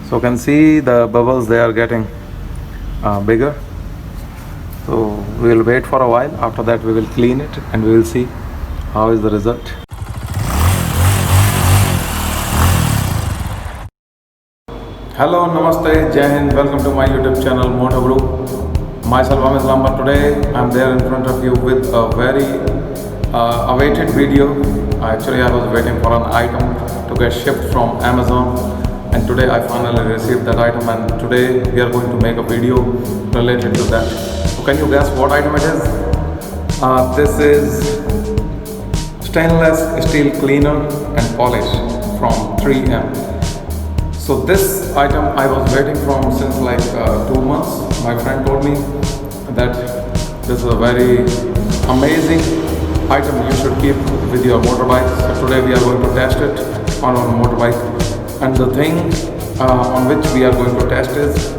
So you can see the bubbles, they are getting bigger. So we will wait for a while. After that we will clean it and we will see how is the result. Hello, namaste, Jai Hind, welcome to my YouTube channel Motor Group. Myself Amit Lambar. Today I'm there in front of you with a very awaited video. Actually I was waiting for an item to get shipped from Amazon, and today I finally received that item, and today we are going to make a video related to that. So can you guess what item it is? This is stainless steel cleaner and polish from 3M. So this item I was waiting from since like 2 months. My friend told me that this is a very amazing item you should keep with your motorbike. So today we are going to test it on our motorbike, and the thing on which we are going to test is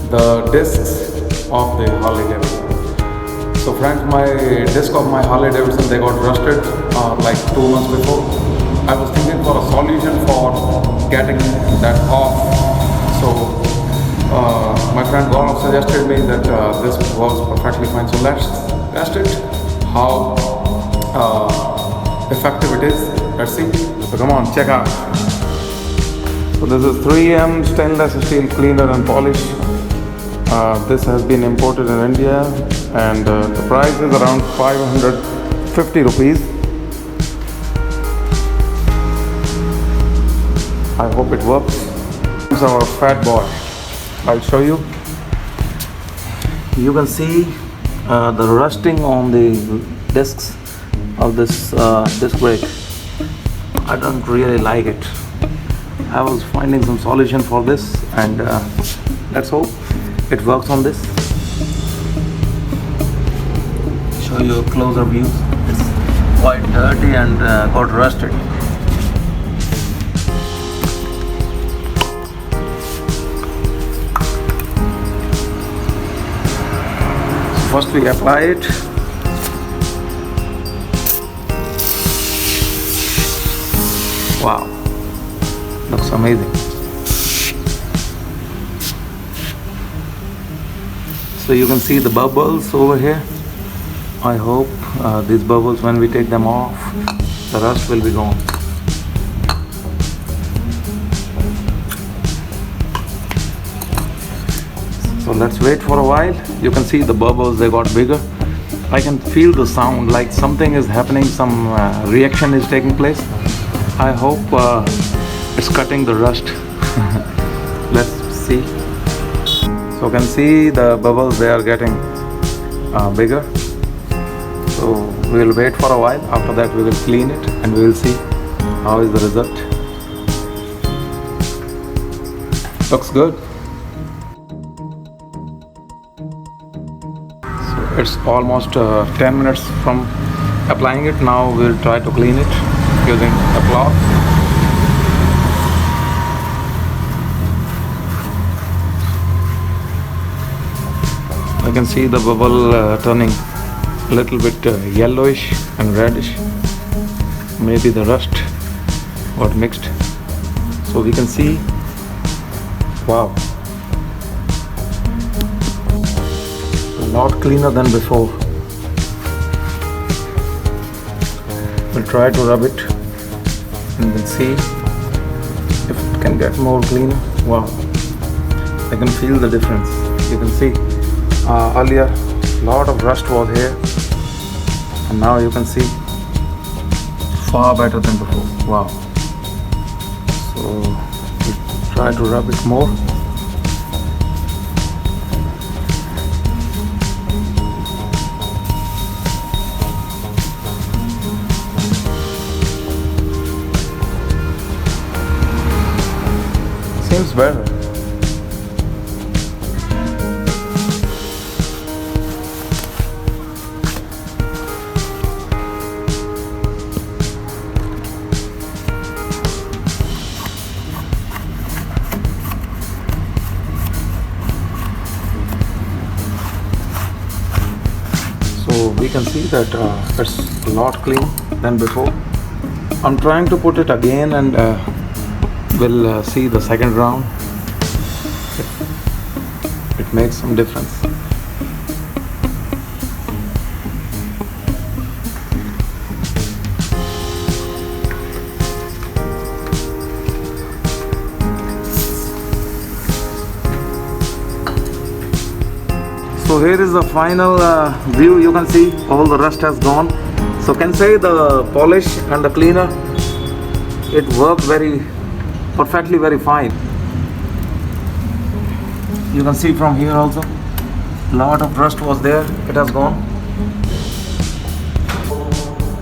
the discs of the Harley Davidson. So friends, my disc of my Harley Davidson, they got rusted like 2 months before. I was thinking for a solution for getting that off. So my friend Gaurav suggested me that this works perfectly fine. So let's test it, how effective it is. Let's see. So come on, check out. So this is 3M stainless steel cleaner and polish. This has been imported in India, and the price is around 550 rupees. I hope it works. This is our fat boy. I'll show you. You can see the rusting on the discs of this disc brake. I don't really like it. I was finding some solution for this, and let's hope it works on this. Show you a closer view. It's quite dirty and got rusted. First we apply it. Wow, looks amazing. So you can see the bubbles over here. I hope these bubbles, when we take them off, the rust will be gone. So let's wait for a while. You can see the bubbles, they got bigger. I can feel the sound like something is happening, some reaction is taking place. I hope it's cutting the rust. Let's see. So you can see the bubbles, they are getting bigger. So we will wait for a while. After that we will clean it and we will see how is the result. Looks good. It's almost 10 minutes from applying it. Now we'll try to clean it using a cloth. I can see the bubble turning a little bit yellowish and reddish. Maybe the rust got mixed. So we can see, wow, a lot cleaner than before. We'll try to rub it and we'll see if it can get more cleaner. Wow, I can feel the difference. You can see earlier a lot of rust was here, and now you can see far better than before. Wow. So we'll try to rub it more. Seems better. So we can see that it's a lot clean than before. I'm trying to put it again, and we'll see the second round It makes some difference. So here is the final view. You can see all the rust has gone. So can say the polish and the cleaner, it worked very perfectly, very fine. You can see from here also, lot of rust was there, it has gone.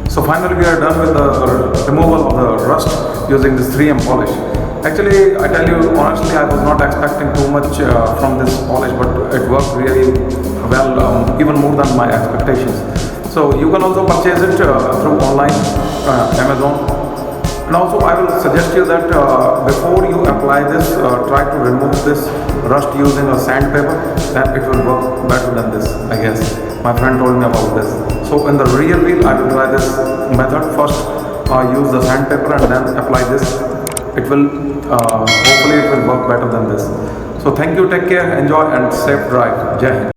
So finally we are done with the removal of the rust using this 3M polish. Actually, I tell you honestly, I was not expecting too much from this polish, but it worked really well, even more than my expectations. So you can also purchase it through online, Amazon. And also I will suggest you that before you apply this, try to remove this rust using a sandpaper, then it will work better than this, I guess. My friend told me about this. So in the rear wheel, I will try this method. First, use the sandpaper and then apply this. It will, hopefully it will work better than this. So thank you, take care, enjoy and safe drive. Jai Hind.